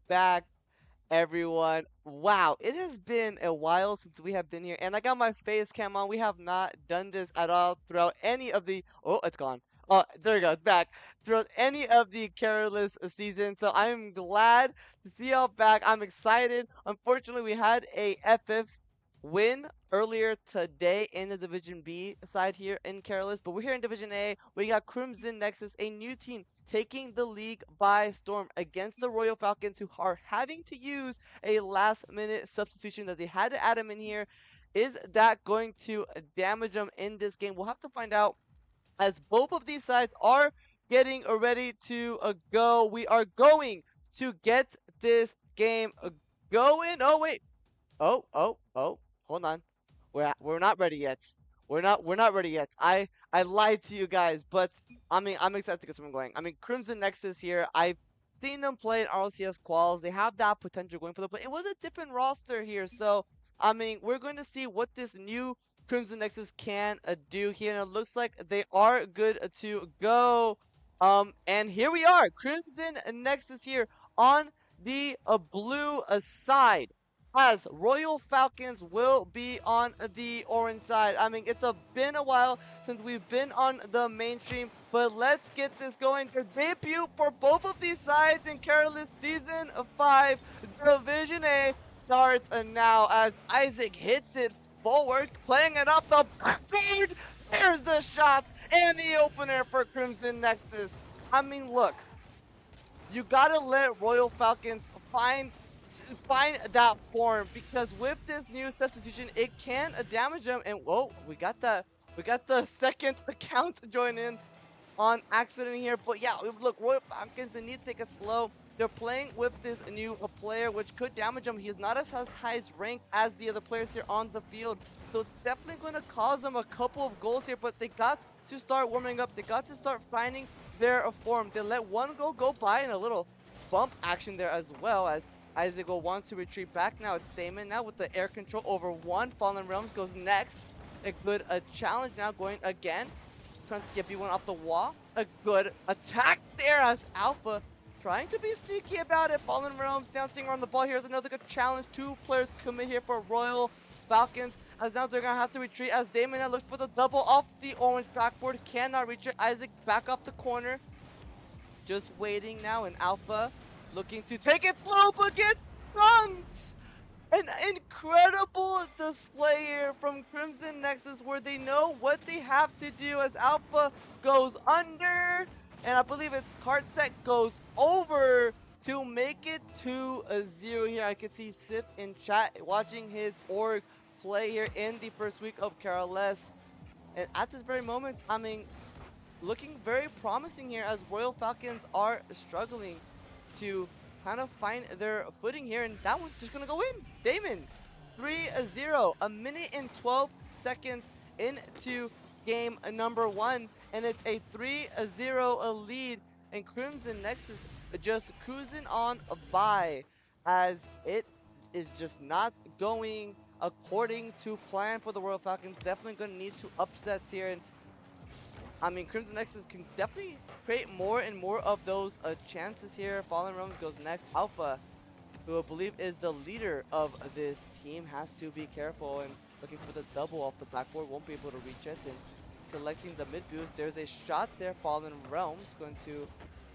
back, everyone. Wow, it has been a while since we have been here, and I got my face cam on. We have not done this at all throughout any of the. Oh, it's gone. Oh, there you go, it's back. Throughout any of the KRLS season, so I'm glad to see y'all back. I'm excited. Unfortunately, we had a FF win earlier today in the Division B side here in KRLS, but we're here in Division A. We got Crimson Nexus, a new team taking the league by storm against the Royal Falcons, who are having to use a last minute substitution that they had to add him in here. Is that going to damage them in this game? We'll have to find out as both of these sides are getting ready to go. We are going to get this game going. Oh, wait. Oh, hold on. We're not ready yet. We're not ready yet. I lied to you guys, but I mean I'm excited to get something going. I mean Crimson Nexus here. I've seen them play in RLCS quals. They have that potential going for them, but it was a different roster here. So I mean we're going to see what this new Crimson Nexus can do here, and it looks like they are good to go. And here we are, Crimson Nexus here on the blue side, as Royal Falcons will be on the orange side. I mean, been a while since we've been on the mainstream, but let's get this going. The debut for both of these sides in KRLS Season 5 Division A starts now as Isaac hits it forward, playing it up the backboard. There's the shots and the opener for Crimson Nexus. I mean, look, you gotta let Royal Falcons find that form, because with this new substitution it can damage them. And whoa, we got the second account join in on accident here. But yeah, look, Royal Falcons, they need to take it slow. They're playing with this new player, which could damage him. He is not as high as rank as the other players here on the field, so it's definitely going to cause them a couple of goals here. But they got to start warming up. They got to start finding their form. They let one goal go by, and a little bump action there as well, as Isaac wants to retreat back. Now it's Damon now with the air control over one. Fallen Realms goes next. A good challenge now going again, trying to get B1 off the wall. A good attack there as Alpha trying to be sneaky about it. Fallen Realms dancing around the ball. Here's another good challenge. Two players commit here for Royal Falcons, as now they're going to have to retreat, as Damon now looks for the double off the orange backboard. Cannot reach it. Isaac back up the corner. Just waiting now, and Alpha looking to take it slow, but gets skunked. An incredible display here from Crimson Nexus, where they know what they have to do, as Alpha goes under, and I believe it's Cartset goes over to make it 2-0 here. I can see Sif in chat watching his org play here in the first week of KRLS. And at this very moment, I mean, looking very promising here, as Royal Falcons are struggling to kind of find their footing here, and that one's just gonna go in. Damon, 3-0, a minute and 12 seconds into game number one, and it's a 3-0 lead, and Crimson Nexus just cruising on by, as it is just not going according to plan for the Royal Falcons. Definitely gonna need to upsets here, and I mean, Crimson Nexus can definitely create more and more of those chances here. Fallen Realms goes next. Alpha, who I believe is the leader of this team, has to be careful and looking for the double off the backboard. Won't be able to reach it, and collecting the mid boost. There's a shot there. Fallen Realms going to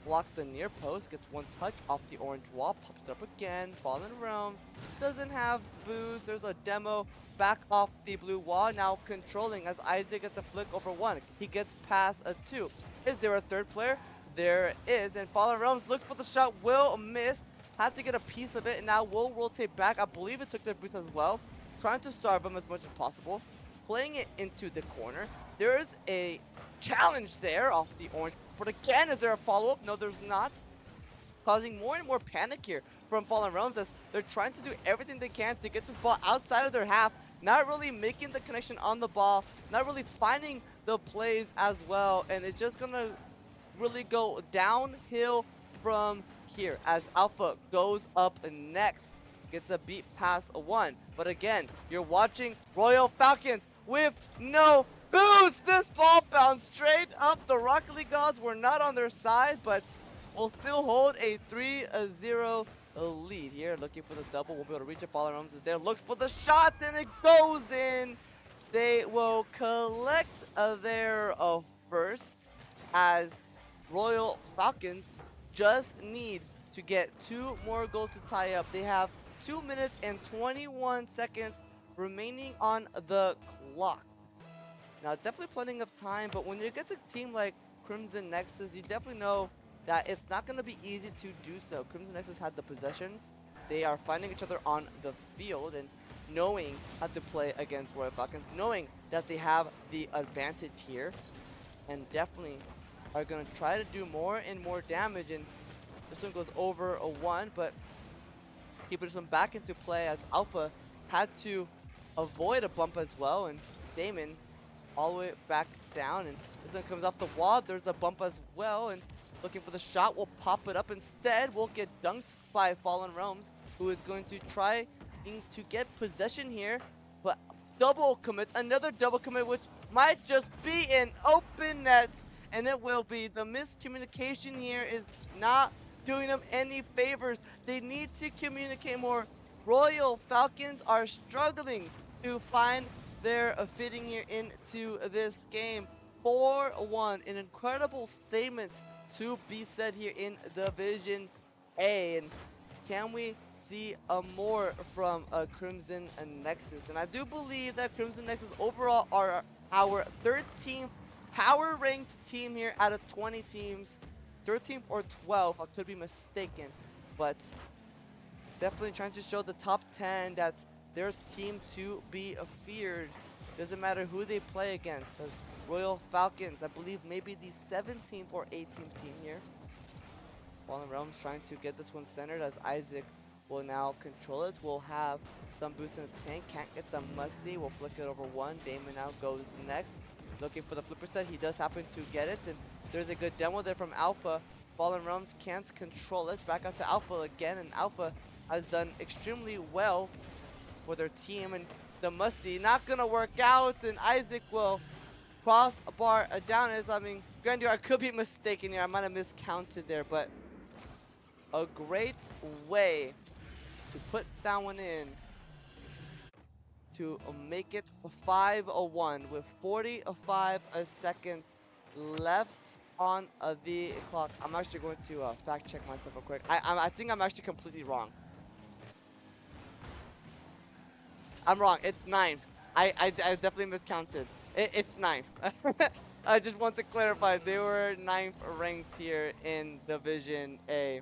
block the near post, gets one touch off the orange wall, pops up again. Fallen Realms doesn't have boost. There's a demo back off the blue wall, now controlling, as Isaac gets a flick over one. He gets past a two. Is there a third player? There is, and Fallen Realms looks for the shot, will miss. Had to get a piece of it, and now will rotate back. I believe it took their boost as well, trying to starve him as much as possible, playing it into the corner. There is a challenge there off the orange, but again, is there a follow-up? No, there's not, causing more and more panic here from Fallen Realms, as they're trying to do everything they can to get this ball outside of their half, not really making the connection on the ball, not really finding the plays as well, and it's just gonna really go downhill from here, as Alpha goes up next, gets a beat past a one. But again, you're watching Royal Falcons with no boost. This ball bounced straight up. The Rocket League gods were not on their side, but will still hold a 3-0 lead here. Looking for the double. Won't be able to reach it. Fallen Realms is there. Looks for the shots and it goes in. They will collect their first as Royal Falcons just need to get 2 more goals to tie up. They have 2 minutes and 21 seconds remaining on the clock. Now, definitely plenty of time, but when you get to a team like Crimson Nexus, you definitely know that it's not going to be easy to do so. Crimson Nexus had the possession. They are finding each other on the field and knowing how to play against Royal Falcons, knowing that they have the advantage here, and definitely are going to try to do more and more damage. And this one goes over a 1, but keeping this one back into play as Alpha had to avoid a bump as well, and Damon all the way back down, and this one comes off the wall. There's a bump as well, and looking for the shot. Will pop it up instead. Will get dunked by Fallen Realms, who is going to try to get possession here, but double commits, another double commit, which might just be an open net, and it will be. The miscommunication here is not doing them any favors. They need to communicate more. Royal Falcons are struggling to find their fitting here into this game. 4-1, an incredible statement to be said here in Division A. And can we see more from Crimson Nexus? And I do believe that Crimson Nexus overall are our 13th power ranked team here out of 20 teams. 13th or 12th, I could be mistaken, but definitely trying to show the top 10 that their team to be feared. Doesn't matter who they play against. As Royal Falcons, I believe maybe the 17th or 18th team here. Fallen Realms trying to get this one centered as Isaac will now control it. Will have some boost in the tank. Can't get the Musty. Will flick it over 1. Damon now goes next. Looking for the flipper set. He does happen to get it. And there's a good demo there from Alpha. Fallen Realms can't control it. Back out to Alpha again. And Alpha has done extremely well for their team. And the Musty not going to work out. And Isaac will cross a bar down. I mean, Grandeur, I could be mistaken here. I might have miscounted there. But a great way to put that one in to make it 5-1 with 45 seconds left on the clock. I'm actually going to fact check myself real quick. I think I'm actually completely wrong. I'm wrong. It's 9th. I definitely miscounted. It's 9th. I just want to clarify. They were 9th ranked here in Division A.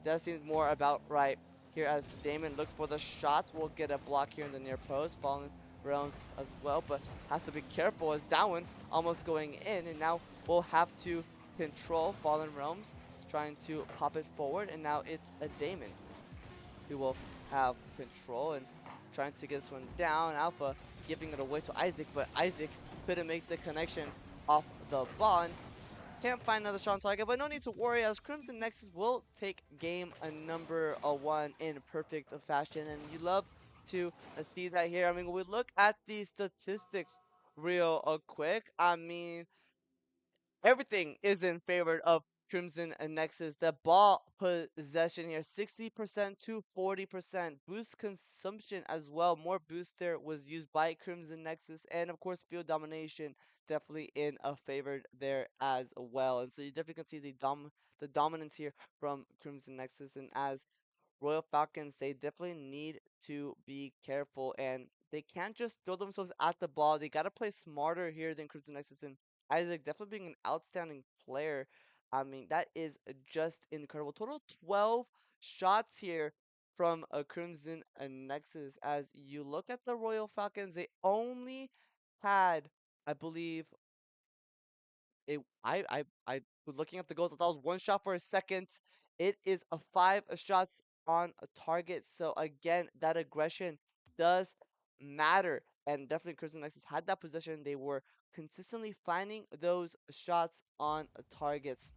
That seems more about right here as Damon looks for the shot. We'll get a block here in the near post. Fallen Realms as well, but has to be careful as that one almost going in. And now we'll have to control Fallen Realms, trying to pop it forward. And now it's a Damon who will have control and trying to get this one down. Alpha giving it away to Isaac, but Isaac couldn't make the connection off the ball. And can't find another strong target, but no need to worry as Crimson Nexus will take game number 1 in perfect fashion. And you love to see that here. I mean, when we look at the statistics real quick, I mean, everything is in favor of Crimson Nexus. The ball possession here, 60% to 40%. Boost consumption as well. More booster was used by Crimson Nexus. And of course, field domination definitely in a favor there as well. And so you definitely can see the dominance here from Crimson Nexus. And as Royal Falcons, they definitely need to be careful and they can't just throw themselves at the ball. They got to play smarter here than Crimson Nexus. And Isaac definitely being an outstanding player. I mean, that is just incredible. Total 12 shots here from a Crimson Nexus. As you look at the Royal Falcons, they only had, I believe, I was looking at the goals. I thought it was 1 shot for a second. It is a 5 shots on a target. So again, that aggression does matter. And definitely Crimson Nexus had that possession. They were consistently finding those shots on targets.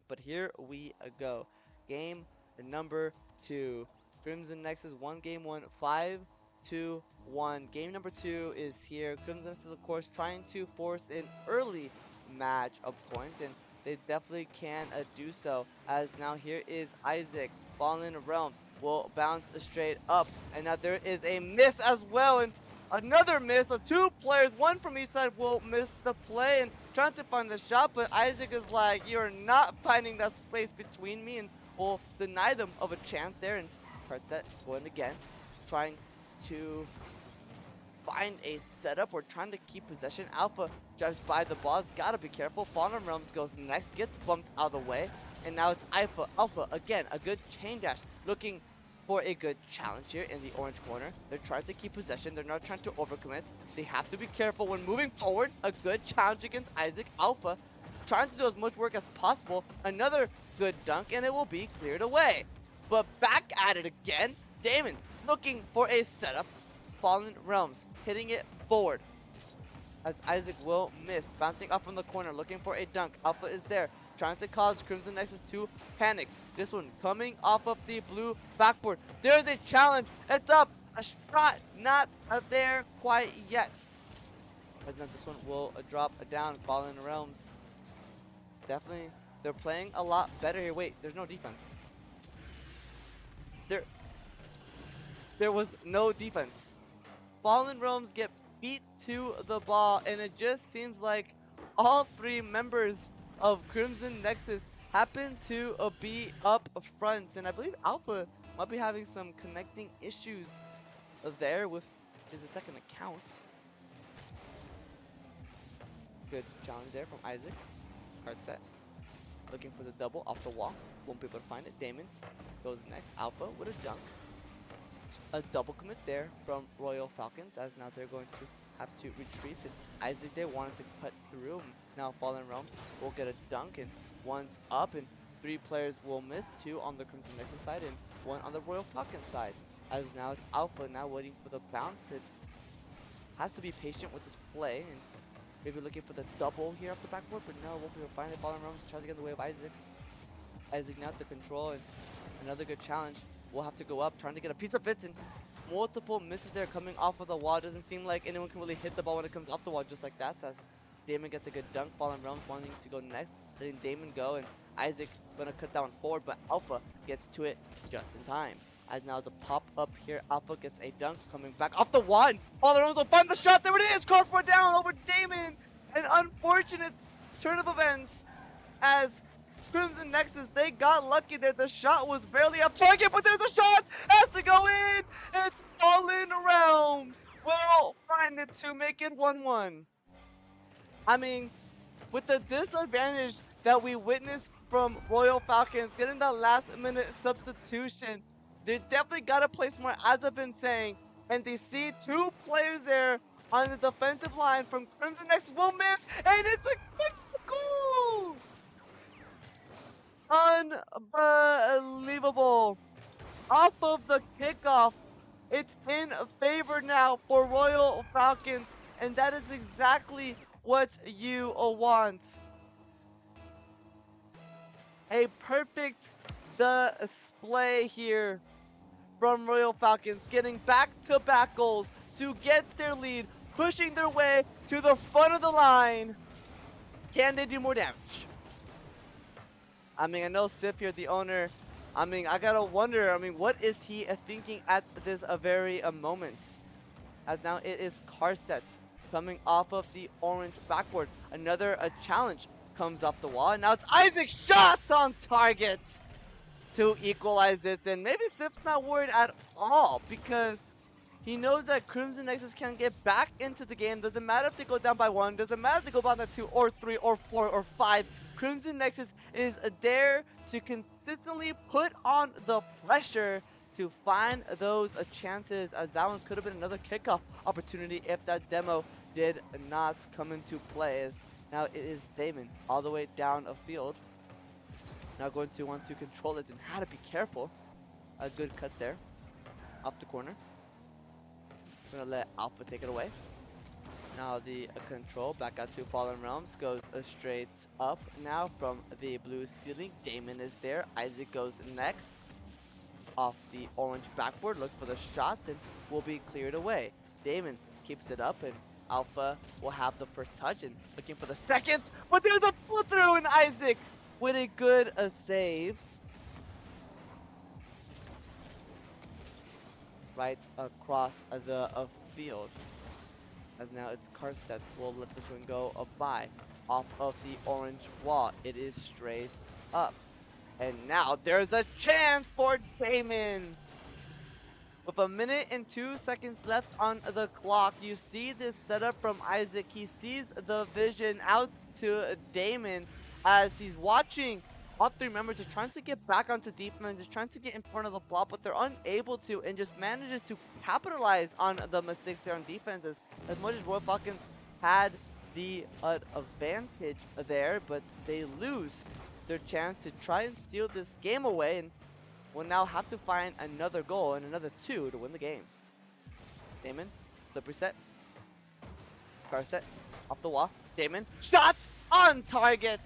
But here we go. Game number 2. Crimson Nexus won game 1, 5-1. Game number 2 is here. Crimson Nexus, of course, trying to force an early match of points, and they definitely can do so. As now here is Isaac Fallen Realms will bounce straight up. And now there is a miss as well. And another miss. So two players, one from each side, will miss the play and trying to find the shot. But Isaac is like, you're not finding that space between me, and will deny them of a chance there. And card set going again, trying to find a setup. We're trying to keep possession. Alpha drives by the ball. It's gotta be careful. Fallen Realms goes next, gets bumped out of the way. And now it's Alpha. Alpha, again, a good chain dash. Looking for a good challenge here in the orange corner. They're trying to keep possession. They're not trying to overcommit. They have to be careful when moving forward. A good challenge against Isaac. Alpha trying to do as much work as possible. Another good dunk, and it will be cleared away. But back at it again. Damon looking for a setup. Fallen Realms hitting it forward as Isaac will miss, bouncing up from the corner, looking for a dunk. Alpha is there, trying to cause Crimson Nexus to panic. This one coming off of the blue backboard. There's a challenge. It's up. A shot not there quite yet. But then this one will drop down. Fallen Realms. Definitely, they're playing a lot better here. Wait, there's no defense. There was no defense. Fallen Realms get beat to the ball, and it just seems like all three members of Crimson Nexus happen to be up front, and I believe Alpha might be having some connecting issues there with his second account. Good challenge there from Isaac. Card set. Looking for the double off the wall. Won't be able to find it. Damon goes next. Alpha with a dunk. A double commit there from Royal Falcons, as now they're going to have to retreat, and Isaac there wanted to cut through. Now Fallen Realms will get a dunk, and one's up, and three players will miss, two on the Crimson Nexus side and one on the Royal Falcons side. As now it's Alpha now waiting for the bounce. It has to be patient with this play, and maybe looking for the double here off the backboard, but no, won't be able to find it. Fallen Realms tries to get in the way of Isaac. Isaac now to control, and another good challenge. We'll have to go up, trying to get a piece of it, and multiple misses there coming off of the wall. Doesn't seem like anyone can really hit the ball when it comes off the wall just like that, as Damon gets a good dunk. Fallen Realms wanting to go next, letting Damon go, and Isaac gonna cut down forward, but Alpha gets to it just in time. As now the pop up here, Alpha gets a dunk coming back off the wall, and Fallen Realms will find the shot. There it is, crossbar down over Damon. An unfortunate turn of events as Crimson Nexus, they got lucky there. The shot was barely up target, but there's a shot! Has to go in! It's Fallen Realms! Will find it to make it 1-1. I mean, with the disadvantage that we witnessed from Royal Falcons, getting that last minute substitution, they definitely got to play smart, as I've been saying. And they see two players there on the defensive line from Crimson Nexus will miss, and it's a quick goal! Unbelievable. Off of the kickoff, it's in favor now for Royal Falcons, and that is exactly what you want. A perfect display here from Royal Falcons, getting back-to-back goals to get their lead, pushing their way to the front of the line. Can they do more damage? I mean, I know Sip here, the owner. I mean, I gotta wonder, what is he thinking at this very moment? As now it is Carset coming off of the orange backboard. Another challenge comes off the wall, and now it's Isaac shots on target to equalize it. And maybe Sip's not worried at all, because he knows that Crimson Nexus can get back into the game. Doesn't matter if they go down by 1, doesn't matter if they go down by 2 or 3 or 4 or 5. Crimson Nexus is there to consistently put on the pressure to find those chances, as that one could have been another kickoff opportunity if that demo did not come into play. As now it is Damon all the way down a field. Now going to want to control it and how to be careful. A good cut there up the corner. Gonna let Alpha take it away. Now the control back out to Fallen Realms goes straight up now from the blue ceiling. Damon is there. Isaac goes next off the orange backboard. Looks for the shots and will be cleared away. Damon keeps it up, and Alpha will have the first touch and looking for the second. But there's a flip through, and Isaac with a good save. right across the field. As now it's car sets. We'll let this one go by off of the orange wall. It is straight up. And now there's a chance for Damon. With a minute and 2 seconds left on the clock, you see this setup from Isaac. He sees the vision out to Damon as he's watching all three members just trying to get back onto defense, just trying to get in front of the block, but they're unable to, and just manages to capitalize on the mistakes there on defense. As much as Royal Falcons had the advantage there, but they lose their chance to try and steal this game away, and will now have to find another goal and another two to win the game. Damon, flip reset, car set, off the wall. Damon, shots on target.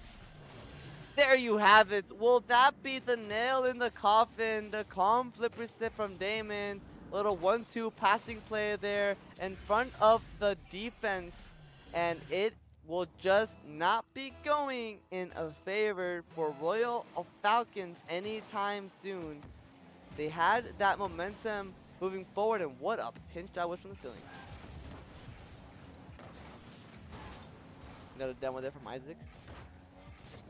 There you have it. Will that be the nail in the coffin? The calm flip reset from Damon. Little 1-2 passing play there in front of the defense. And it will just not be going in a favor for Royal Falcons anytime soon. They had that momentum moving forward, and what a pinch that was from the ceiling. Another demo there from Isaac.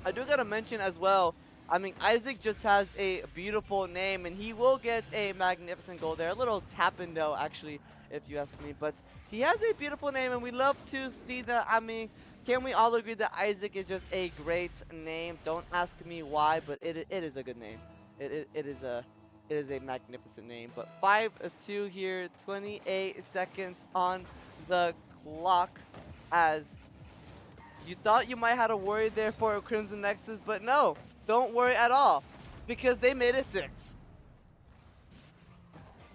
I do gotta mention as well, I mean, Isaac just has a beautiful name, and he will get a magnificent goal there. A little tap-in-though, actually, if you ask me. But he has a beautiful name, and we love to see that. I mean, can we all agree that Isaac is just a great name? Don't ask me why, but it is a good name. It is a magnificent name. But 5-2 here, 28 seconds on the clock as you thought you might have to worry there for Crimson Nexus, but no, don't worry at all, because they made it 6.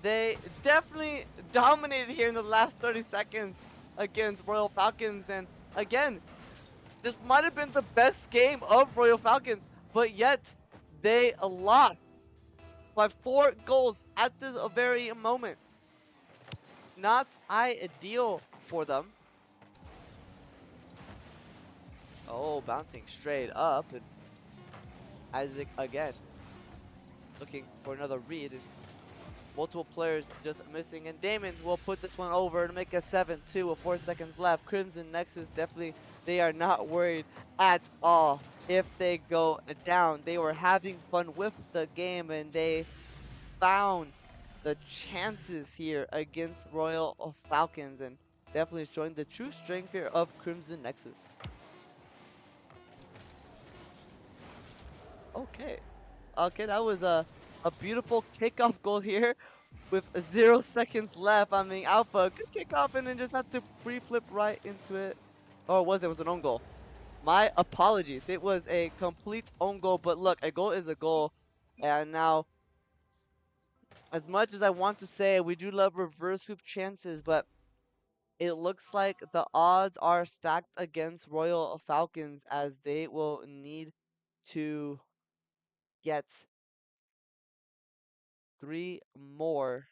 They definitely dominated here in the last 30 seconds against Royal Falcons, and again, this might have been the best game of Royal Falcons, but yet they lost by 4 goals at this very moment. Not ideal for them. Oh, bouncing straight up, and Isaac again looking for another read, and multiple players just missing, and Damon will put this one over to make a 7-2 with 4 seconds left. Crimson Nexus definitely, they are not worried at all if they go down. They were having fun with the game, and they found the chances here against Royal Falcons, and definitely showing the true strength here of Crimson Nexus. Okay, that was a beautiful kickoff goal here with 0 seconds left. I mean, Alpha, good kickoff, and then just had to pre-flip right into it. Oh, it was an own goal. My apologies. It was a complete own goal, but look, a goal is a goal. And now, as much as I want to say we do love reverse sweep chances, but it looks like the odds are stacked against Royal Falcons, as they will need to get 3 more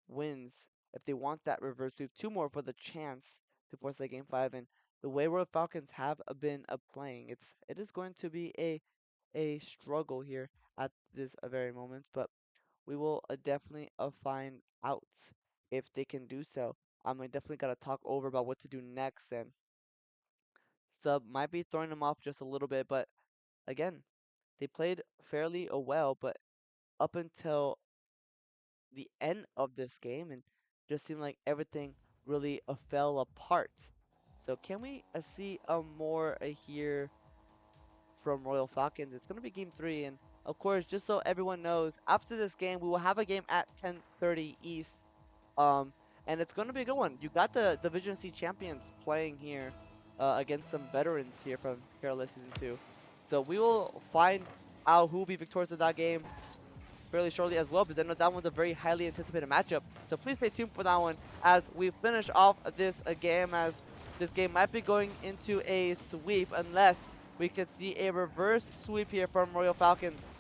wins if they want that reverse sweep. 2 more for the chance to force that game 5. And the way Royal Falcons have been playing, it is going to be a struggle here at this very moment. But we will definitely find out if they can do so. I definitely gotta talk over about what to do next, and sub might be throwing them off just a little bit. But again, they played fairly well, but up until the end of this game, and just seemed like everything really fell apart. So can we see more here from Royal Falcons? It's going to be game 3, and of course, just so everyone knows, after this game, we will have a game at 10:30 East, and it's going to be a good one. You got the Division C champions playing here against some veterans here from KRLS Season 2. So we will find out who will be victorious in that game fairly shortly as well, because I know that one's a very highly anticipated matchup. So please stay tuned for that one as we finish off this game, as this game might be going into a sweep unless we can see a reverse sweep here from Royal Falcons.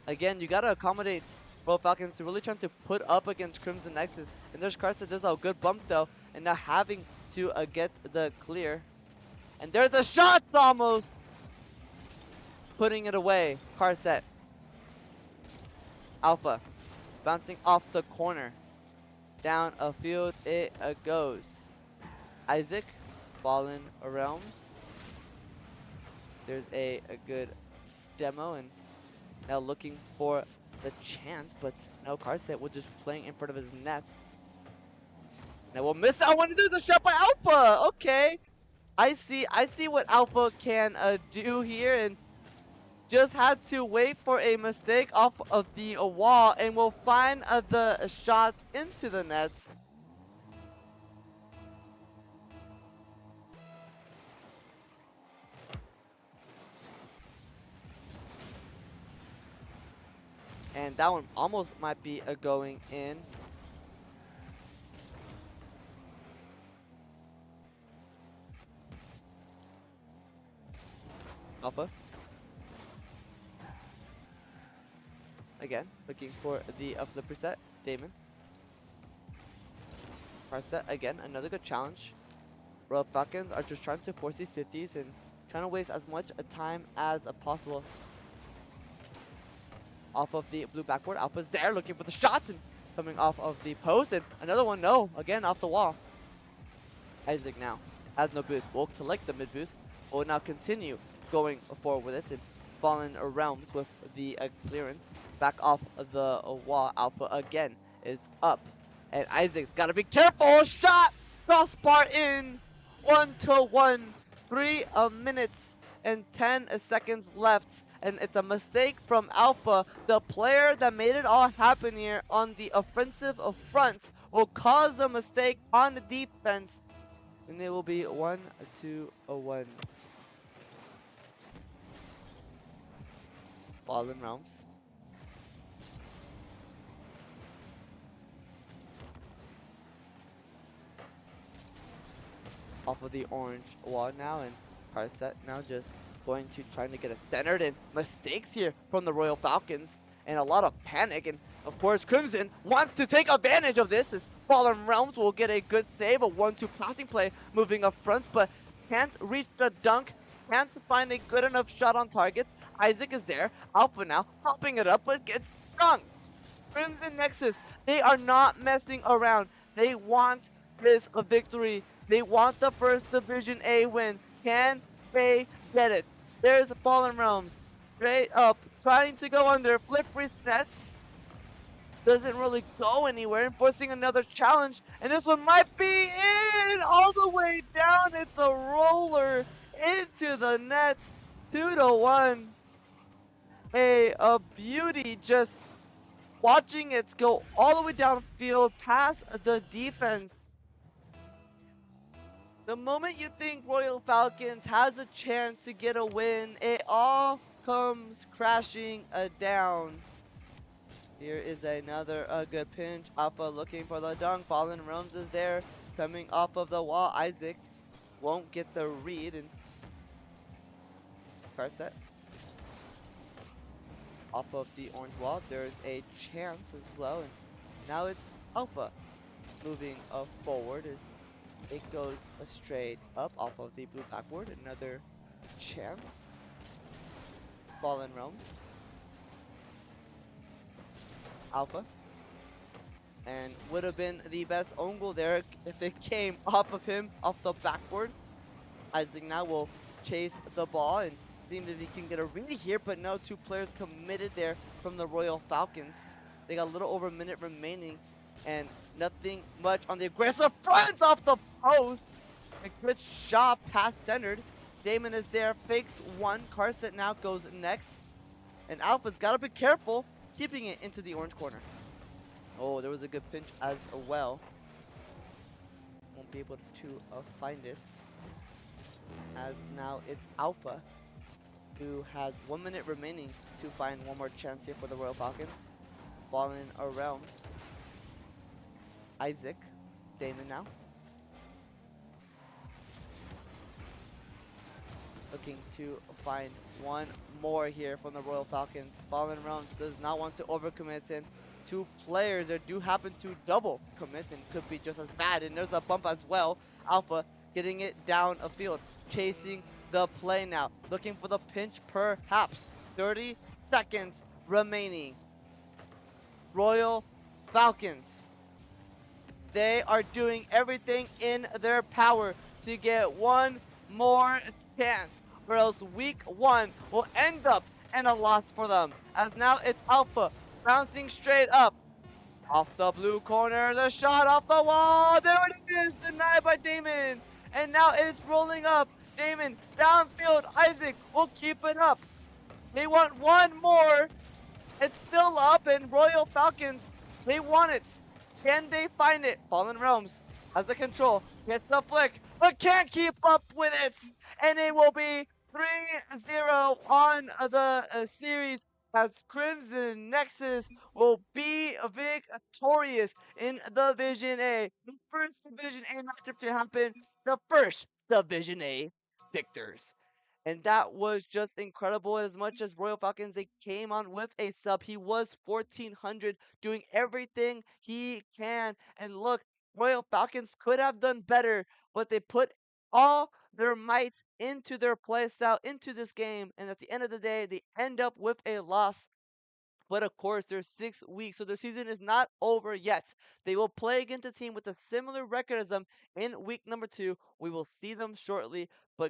Again, you gotta accommodate Royal Falcons to really trying to put up against Crimson Nexus. And there's Carson does a good bump though, and now having to get the clear. And there's the shots almost putting it away. Car set. Alpha bouncing off the corner. Down a field it goes. Isaac, Fallen Realms. There's a good demo, and now looking for the chance, but no card set. We're just playing in front of his net. Now we'll miss that one. There's a shot by Alpha. Okay, I see what Alpha can do here, and just had to wait for a mistake off of the wall, and we'll find the shots into the nets. And that one almost might be going in. Alpha. Again, looking for the flipper set. Damon. Press set again, another good challenge. Royal Falcons are just trying to force these 50s and trying to waste as much time as possible. Off of the blue backboard, Alpha's there looking for the shots and coming off of the post, and another one, no, again off the wall. Isaac now has no boost, will collect the mid boost, will now continue going forward with it, and Fallen Realms with the clearance back off the wall. Alpha again is up, and Isaac's gotta be careful. Shot, crossbar in, 1-1, 3 minutes and 10 seconds left, and it's a mistake from Alpha. The player that made it all happen here on the offensive front will cause the mistake on the defense, and it will be 1-1. Fallen Realms. Off of the orange wall now, and Carset now just going to trying to get it centered, and mistakes here from the Royal Falcons and a lot of panic, and of course Crimson wants to take advantage of this as Fallen Realms will get a good save, a 1-2 passing play moving up front, but can't reach the dunk, can't find a good enough shot on target. Isaac is there, Alpha now popping it up, but gets dunked. Crimson Nexus, they are not messing around. They want this victory. They want the first Division A win. Can they get it? There's Fallen Realms, straight up, trying to go under. Flip resets. Doesn't really go anywhere, and forcing another challenge. And this one might be in all the way down. It's a roller into the net. 2-1. A beauty, just watching it go all the way downfield past the defense. The moment you think Royal Falcons has a chance to get a win, it all comes crashing down. Here is another good pinch. Alpha looking for the dunk. Fallen Realms is there, coming off of the wall. Isaac won't get the read, and car set. Off of the orange wall, there's a chance as well, and now it's Alpha moving forward as it goes straight up off of the blue backboard. Another chance. Fallen Realms. Alpha. And would have been the best own goal there if it came off of him, off the backboard. Isaac now will chase the ball and see if he can get a read here, but no, two players committed there from the Royal Falcons. They got a little over a minute remaining, and nothing much on the aggressive front off the post. A good shot past centered. Damon is there, fakes one. Carset now goes next. And Alpha's got to be careful, keeping it into the orange corner. Oh, there was a good pinch as well. Won't be able to find it. As now it's Alpha, who has 1 minute remaining to find one more chance here for the Royal Falcons. Fallen Realms. Isaac, Damon now. Looking to find one more here from the Royal Falcons. Fallen Realms does not want to overcommit, and two players there do happen to double commit and could be just as bad. And there's a bump as well. Alpha getting it down a field, chasing the play now, looking for the pinch perhaps. 30 seconds remaining. Royal Falcons, they are doing everything in their power to get one more chance, or else week one will end up in a loss for them. As now it's Alpha bouncing straight up. Off the blue corner, the shot off the wall. There it is, denied by Damon. And now it's rolling up. Damon, downfield. Isaac will keep it up. They want one more. It's still up, and Royal Falcons, they want it. Can they find it? Fallen Realms has the control, gets the flick, but can't keep up with it. And it will be 3-0 on the series as Crimson Nexus will be victorious in Division A. The first Division A matchup to happen, the first Division A victors. And that was just incredible. As much as Royal Falcons, they came on with a sub. He was 1400, doing everything he can. And look, Royal Falcons could have done better, but they put all their might into their playstyle, into this game. And at the end of the day, they end up with a loss. But of course, there's 6 weeks, so their season is not over yet. They will play against a team with a similar record as them in week number 2. We will see them shortly. But